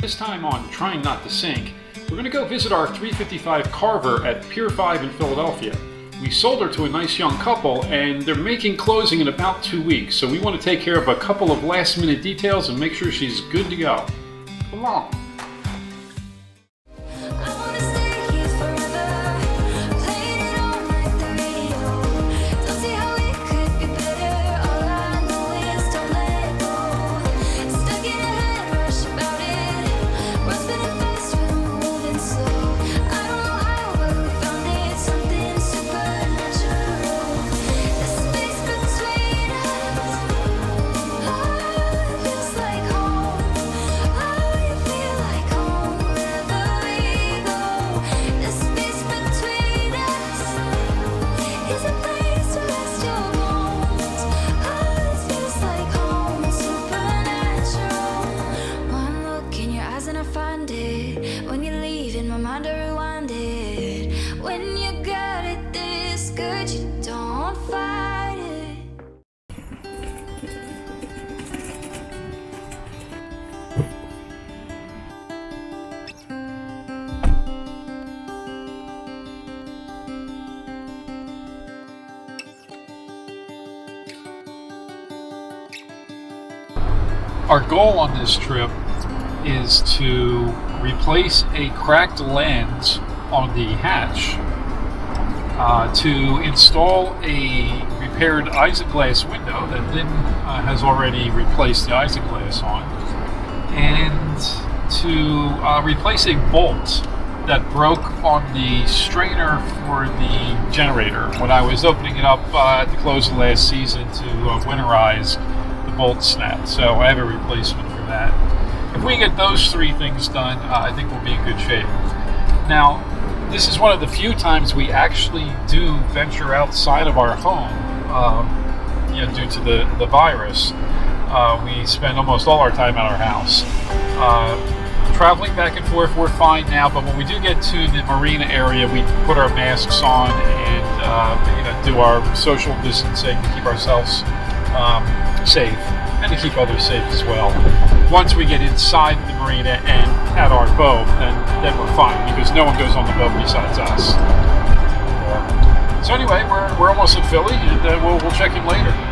This time on Trying Not to Sink, we're going to go visit our 355 Carver at Pier 5 in Philadelphia. We sold her to a nice young couple, and they're making closing in about 2 weeks, so we want to take care of a couple of last minute details and make sure she's good to go. Come on. Our goal on this trip is to replace a cracked lens on the hatch, to install a repaired isinglass window that Lynn has already replaced the isinglass on, and to replace a bolt that broke on the strainer for the generator when I was opening it up at the close of last season to winterize. Bolt snap, so I have a replacement for that. If we get those three things done, I think we'll be in good shape. Now, this is one of the few times we actually do venture outside of our home, due to the virus. We spend almost all our time at our house. Traveling back and forth, we're fine now, but when we do get to the marina area, we put our masks on and do our social distancing to keep ourselves safe and to keep others safe as well. Once we get inside the marina and at our boat, then we're fine because no one goes on the boat besides us. So anyway, we're almost at Philly, and we'll check in later.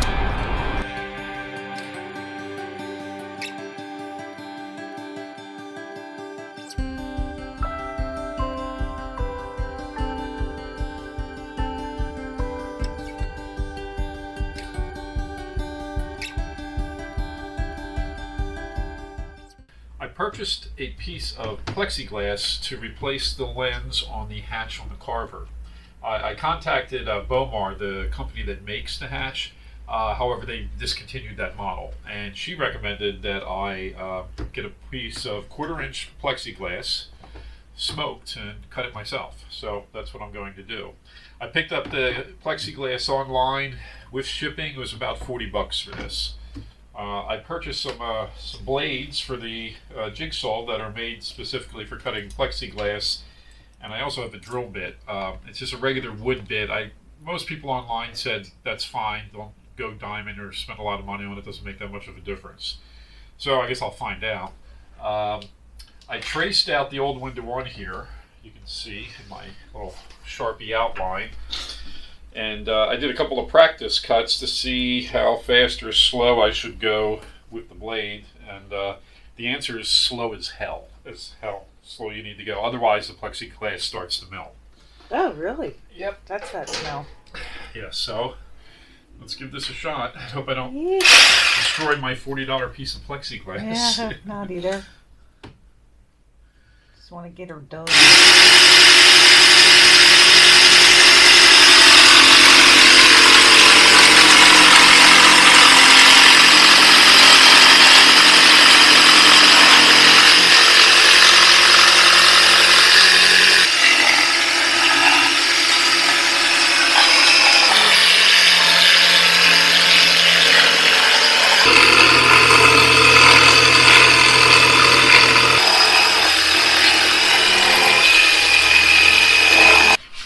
I purchased a piece of plexiglass to replace the lens on the hatch on the Carver. I contacted Bomar, the company that makes the hatch. However, they discontinued that model, and she recommended that I get a piece of 1/4-inch plexiglass, smoked, and cut it myself. So that's what I'm going to do. I picked up the plexiglass online with shipping. It was about $40 for this. I purchased some blades for the jigsaw that are made specifically for cutting plexiglass, and I also have a drill bit. It's just a regular wood bit. Most people online said that's fine, don't go diamond or spend a lot of money on it, doesn't make that much of a difference. So I guess I'll find out. I traced out the old window on here, you can see in my little Sharpie outline. And I did a couple of practice cuts to see how fast or slow I should go with the blade. And the answer is slow as hell. As hell slow you need to go. Otherwise, the plexiglass starts to melt. Oh, really? Yep. That's that smell. Yeah, so let's give this a shot. I hope I don't destroy my $40 piece of plexiglass. Yeah, not either. Just want to get her done.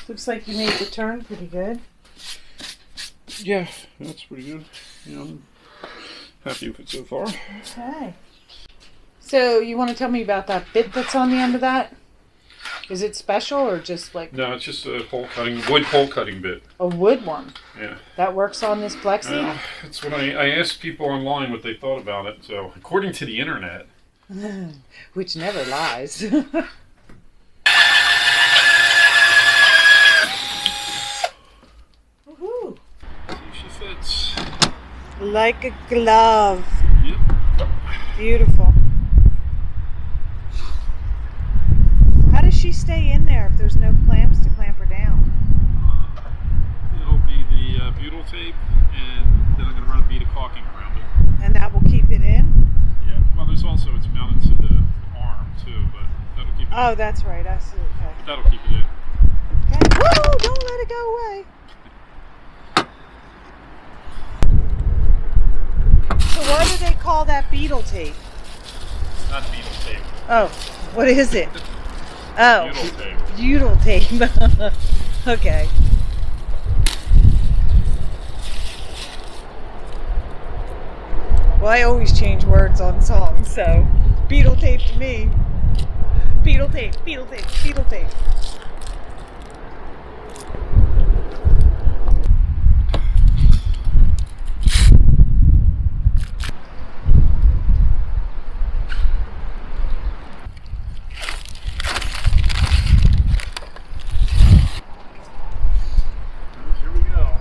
Looks like you made the turn pretty good. Yeah, that's pretty good. I'm happy with it so far. Okay. So you want to tell me about that bit that's on the end of that? Is it special or just like No, it's just a wood hole cutting bit. a wood one? Yeah. That works on this plexi? It's when I asked people online what they thought about it. So according to the internet, Which never lies. Woohoo! she fits. Like a glove. Yep. Beautiful. How does she stay in there if there's no clamps to clamp her down? It'll be the butyl tape, and then I'm going to run a bead of caulking around it. And that will keep it in? Yeah. Well, there's also, it's mounted to the arm too, but that'll keep it Oh, in. that's right. I see. Okay. That'll keep it in. Okay. Whoa! Don't let it go away. So why do they call that beetle tape? It's not beetle tape. Oh, what is it? Oh, Butyl tape. butyl tape. Okay. Well, I always change words on songs, so beetle tape to me. Beetle tape, beetle tape, beetle tape. Here we go.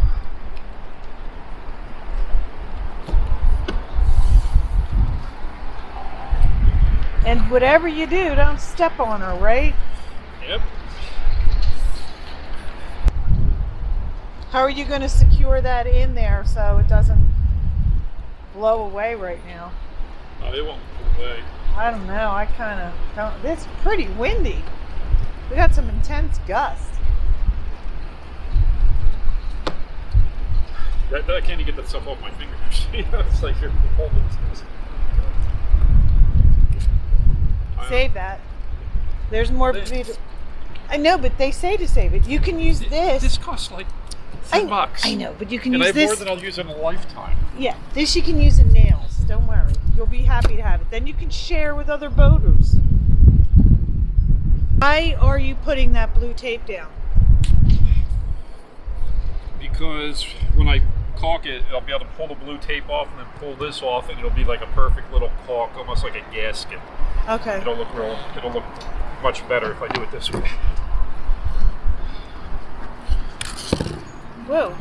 And whatever you do, don't step on her, right? Yep. How are you going to secure that in there so it doesn't blow away right now? Oh, it won't go away. I don't know. I kind of don't. It's pretty windy. We got some intense gusts. I can't even get that stuff off my fingers. It's like you're holding it. Save that. There's more. I know, but they say to save it. You can use this. This costs like $10. I know, but you can And I use have more this. than I'll use in a lifetime. Yeah, this you can use in nails. Don't worry. You'll be happy to have it. Then you can share with other boaters. Why are you putting that blue tape down? Because when I caulk it, I'll be able to pull the blue tape off and then pull this off, and it'll be like a perfect little caulk, almost like a gasket. Okay. It'll look much better if I do it this way. Whoa.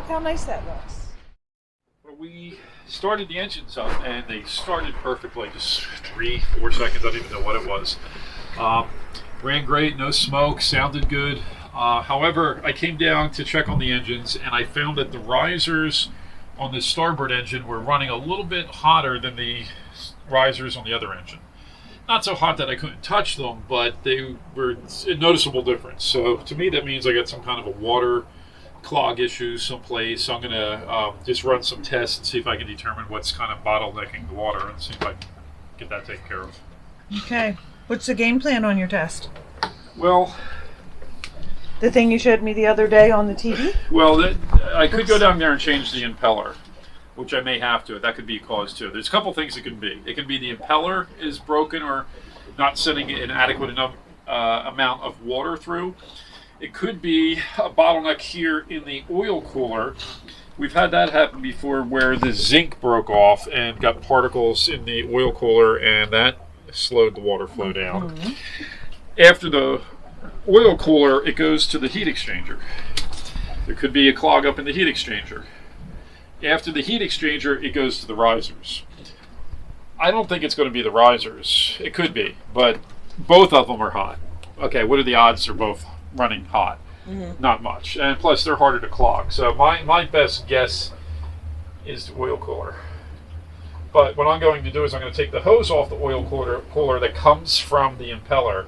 How nice that looks. Well, we started the engines up and they started perfectly, just 3-4 seconds, I don't even know what it was. Ran great, no smoke, sounded good. However, I came down to check on the engines and I found that the risers on the starboard engine were running a little bit hotter than the risers on the other engine. Not so hot that I couldn't touch them, but they were a noticeable difference. So to me that means I got some kind of a water clog issue someplace. So I'm going to just run some tests and see if I can determine what's kind of bottlenecking the water and see if I can get that taken care of. Okay. What's the game plan on your test? Well, the thing you showed me the other day on the TV? Well, I could go down there and change the impeller, which I may have to. That could be a cause too. There's a couple things it can be. It can be the impeller is broken or not sending an adequate enough amount of water through. It could be a bottleneck here in the oil cooler. We've had that happen before where the zinc broke off and got particles in the oil cooler, and that slowed the water flow down. Mm-hmm. After the oil cooler, it goes to the heat exchanger. There could be a clog up in the heat exchanger. After the heat exchanger, it goes to the risers. I don't think it's going to be the risers. It could be, but both of them are hot. Okay, what are the odds they're both running hot? Not much. And plus, they're harder to clog. So my best guess is the oil cooler. But what I'm going to do is I'm going to take the hose off the oil cooler that comes from the impeller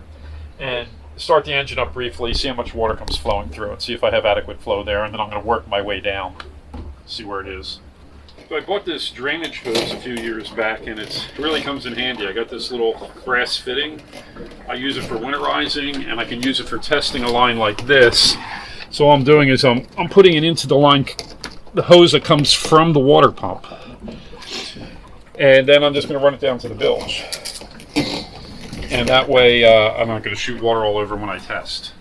and start the engine up briefly, see how much water comes flowing through it, see if I have adequate flow there, and then I'm going to work my way down, see where it is. So I bought this drainage hose a few years back, and it really comes in handy. I got this little brass fitting. I use it for winterizing, and I can use it for testing a line like this. So all I'm doing is I'm putting it into the line, the hose that comes from the water pump. And then I'm just going to run it down to the bilge. And that way I'm not going to shoot water all over when I test.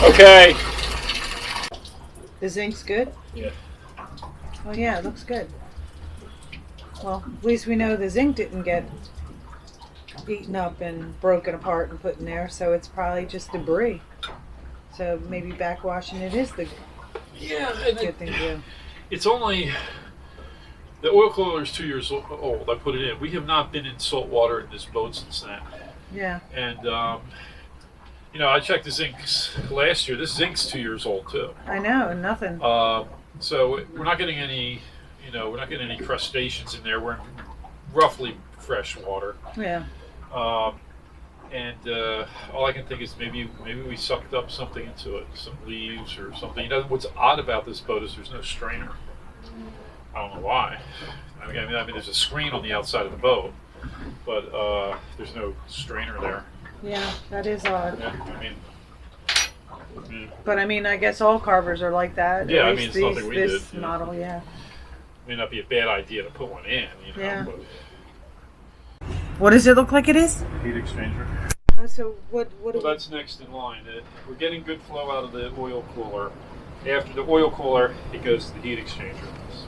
Okay. The zinc's good? Yeah. Oh yeah, it looks good. Well, at least we know the zinc didn't get eaten up and broken apart and put in there, so it's probably just debris. So maybe backwashing it is the good thing to do. It's only, the oil cooler is 2 years old. I put it in. We have not been in salt water in this boat since then. Yeah. And you know, I checked the zincs last year. This zinc's 2 years old too. I know, nothing. So we're not getting any, you know, we're not getting any crustaceans in there. We're in roughly fresh water. Yeah. And all I can think is maybe we sucked up something into it, some leaves or something. You know, what's odd about this boat is there's no strainer. I don't know why. I mean, there's a screen on the outside of the boat, but there's no strainer there. Yeah, that is odd. Yeah, I mean, but I mean, I guess all Carvers are like that. Yeah, I mean, it's nothing we did. This model, yeah. May not be a bad idea to put one in, you know. Yeah. But What does it look like it is? heat exchanger. Oh, so what Well, that's next in line. We're getting good flow out of the oil cooler. After the oil cooler, it goes to the heat exchanger. This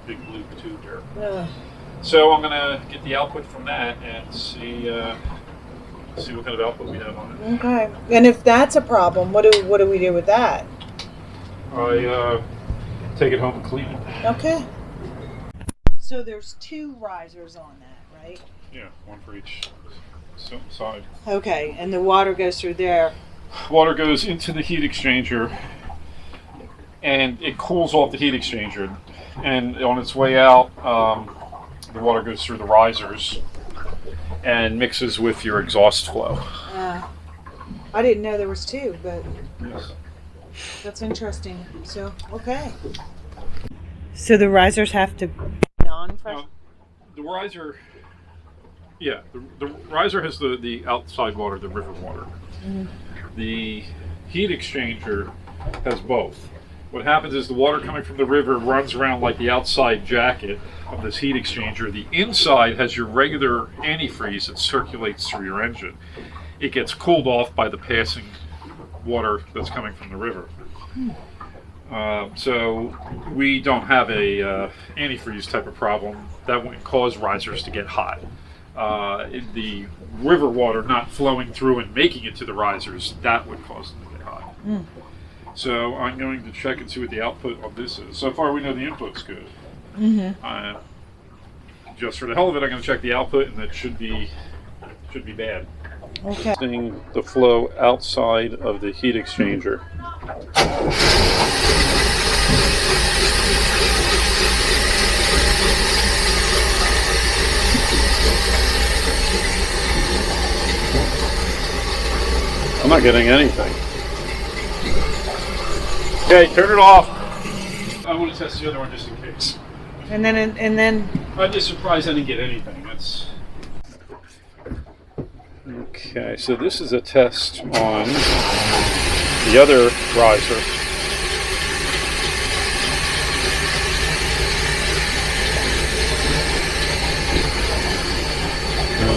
big blue tube there. So I'm gonna get the output from that and see what kind of output we have on it. Okay. And if that's a problem, what do we do with that? I take it home and clean it. Okay. So there's 2 risers on that, right? Yeah, one for each side. Okay, and the water goes through there. Water goes into the heat exchanger and it cools off the heat exchanger. And on its way out, the water goes through the risers and mixes with your exhaust flow. I didn't know there was 2, but Yes. that's interesting. So, okay. So the risers have to be non-fresh? The riser, yeah, the riser has the outside water, the river water. Mm-hmm. The heat exchanger has both. What happens is the water coming from the river runs around like the outside jacket of this heat exchanger. The inside has your regular antifreeze that circulates through your engine. It gets cooled off by the passing water that's coming from the river. So we don't have a antifreeze type of problem. That wouldn't cause risers to get hot. The river water not flowing through and making it to the risers, that would cause them to get hot. So I'm going to check and see what the output of this is. So far we know the input's good. Mm-hmm. Just for the hell of it, I'm going to check the output, and that should be bad. Okay. Seeing the flow outside of the heat exchanger. I'm not getting anything. Okay, turn it off. I want to test the other one just in case. And then I'm just surprised I didn't get anything. That's okay. So this is a test on the other riser.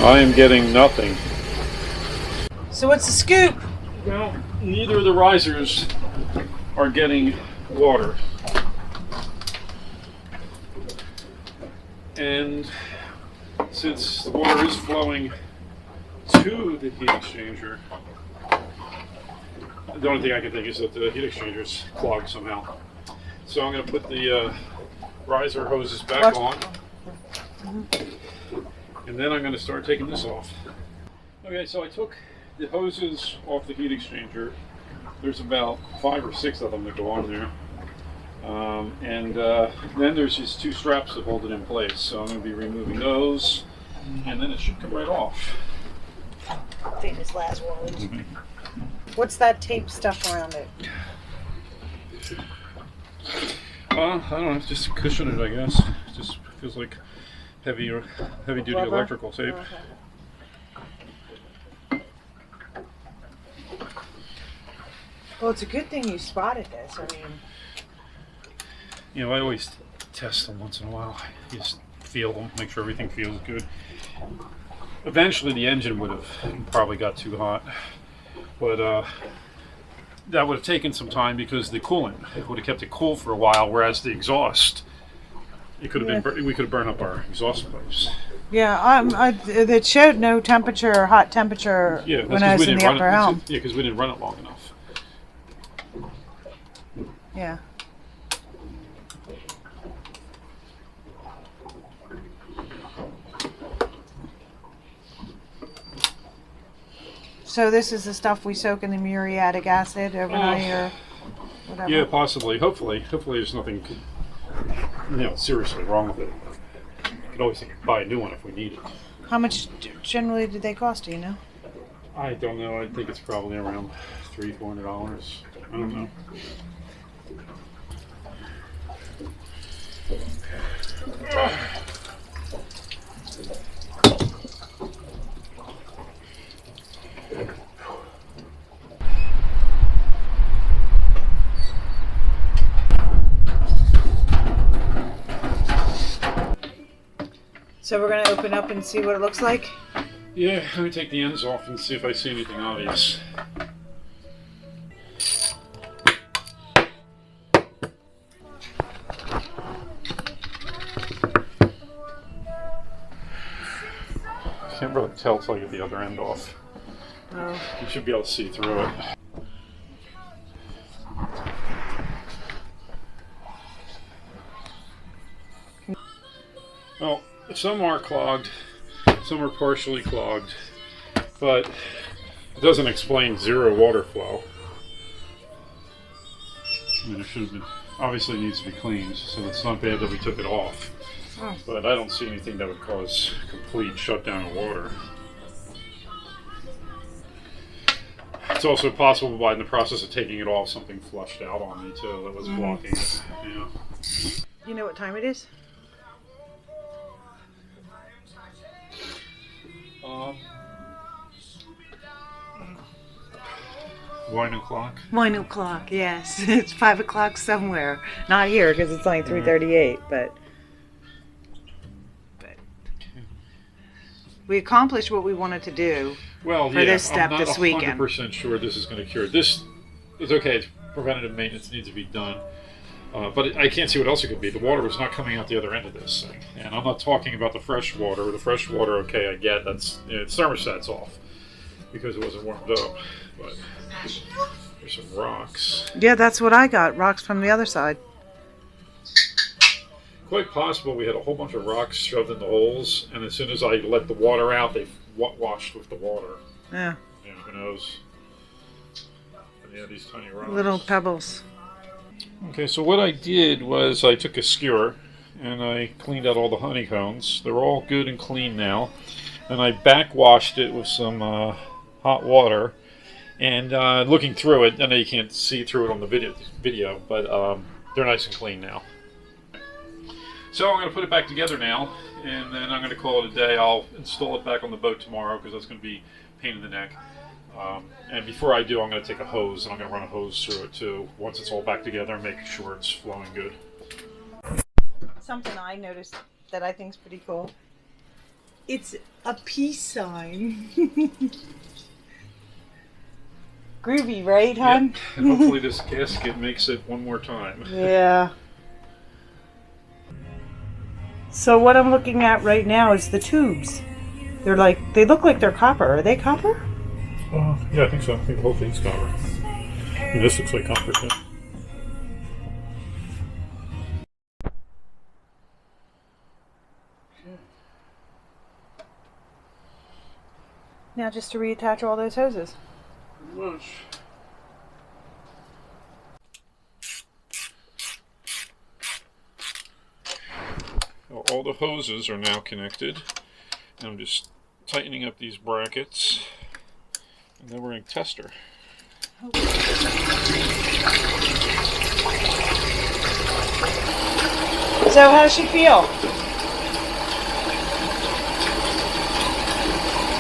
I am getting nothing. So what's the scoop? Well, neither of the risers are getting water. And since the water is flowing to the heat exchanger, the only thing I can think is that the heat exchanger is clogged somehow. So I'm going to put the riser hoses back on, and then I'm going to start taking this off. Okay, so I took the hoses off the heat exchanger. There's about 5 or 6 of them that go on there. Then there's these 2 straps that hold it in place. So I'm going to be removing those, and then it should come right off. Famous last words. What's that tape stuff around it? I don't know, it's just to cushion it, I guess. It just feels like heavy duty electrical tape. Okay. Well, it's a good thing you spotted this. I mean, You know, I always test them once in a while. Just feel them, make sure everything feels good. Eventually the engine would have probably got too hot, but that would have taken some time because the coolant would have kept it cool for a while, whereas the exhaust, it could have been, we could have burned up our exhaust pipes. yeah, it showed no temperature, hot temperature when I was in the upper helm. Yeah, because we didn't run it long enough. Yeah. So this is the stuff we soak in the muriatic acid overnight or whatever? Yeah, possibly. Hopefully there's nothing, seriously wrong with it. We could always buy a new one if we need it. How much generally do they cost, do you know? I don't know. I think it's probably around $300-400. I don't know. So we're going to open up and see what it looks like? Yeah, let me take the ends off and see if I see anything obvious. Can't really tell till I get the other end off. Oh. You should be able to see through it. Well, some are clogged, some are partially clogged, but it doesn't explain zero water flow. I mean, it should have been, obviously it needs to be cleaned, so it's not bad that we took it off. Oh. But I don't see anything that would cause complete shutdown of water. It's also possible by in the process of taking it off, something flushed out on me too that was blocking it. Yeah. You know what time it is? Wine o'clock. 1 o'clock, yes. It's 5 o'clock somewhere. Not here because it's only 3:38, but we accomplished what we wanted to do. Well, for this step this weekend. I'm not 100% sure this is going to cure. This is okay. It's preventative maintenance needs to be done. But I can't see what else it could be. The water was not coming out the other end of this thing. And I'm not talking about the fresh water. The fresh water, okay, I get. That's, the thermostat's off because it wasn't warmed up. But there's some rocks. Yeah, that's what I got. Rocks from the other side. Quite possible we had a whole bunch of rocks shoved in the holes, and as soon as I let the water out, they washed with the water. Yeah. Yeah, who knows? But yeah, these tiny rocks. Little pebbles. Okay, so what I did was I took a skewer and I cleaned out all the honeycombs. They're all good and clean now. And I backwashed it with some hot water. And looking through it, I know you can't see through it on the video, but they're nice and clean now. So I'm going to put it back together now, and then I'm going to call it a day. I'll install it back on the boat tomorrow because that's going to be a pain in the neck. And before I do, I'm going to take a hose and I'm going to run a hose through it too once it's all back together and make sure it's flowing good. Something I noticed that I think is pretty cool. It's a peace sign. Groovy, right, hon? Yep. And hopefully this gasket makes it one more time. Yeah. So what I'm looking at right now is the tubes. They look like they're copper. Are they copper? Yeah, I think so. I think the whole thing's copper. And this looks like copper too. Now just to reattach all those hoses. Pretty much. Well, all the hoses are now connected. And I'm just tightening up these brackets. And then we're going to test her. So how does she feel?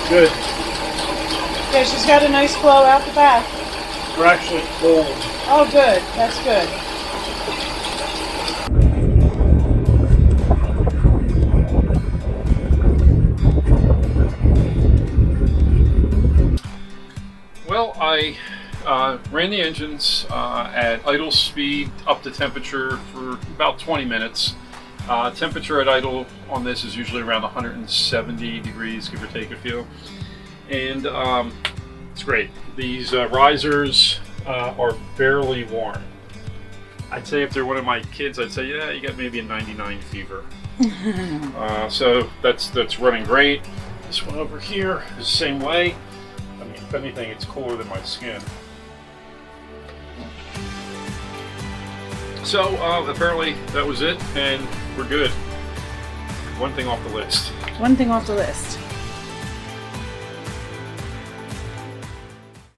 Good. Okay, she's got a nice flow out the back. We're actually cold. Oh, good. That's good. Well, I ran the engines at idle speed up to temperature for about 20 minutes. Temperature at idle on this is usually around 170 degrees, give or take a few. And it's great. These risers are barely warm. I'd say if they're one of my kids, I'd say, yeah, you got maybe a 99 fever. So that's running great. This one over here is the same way. I mean, if anything, it's cooler than my skin. So apparently that was it, and we're good. One thing off the list. One thing off the list.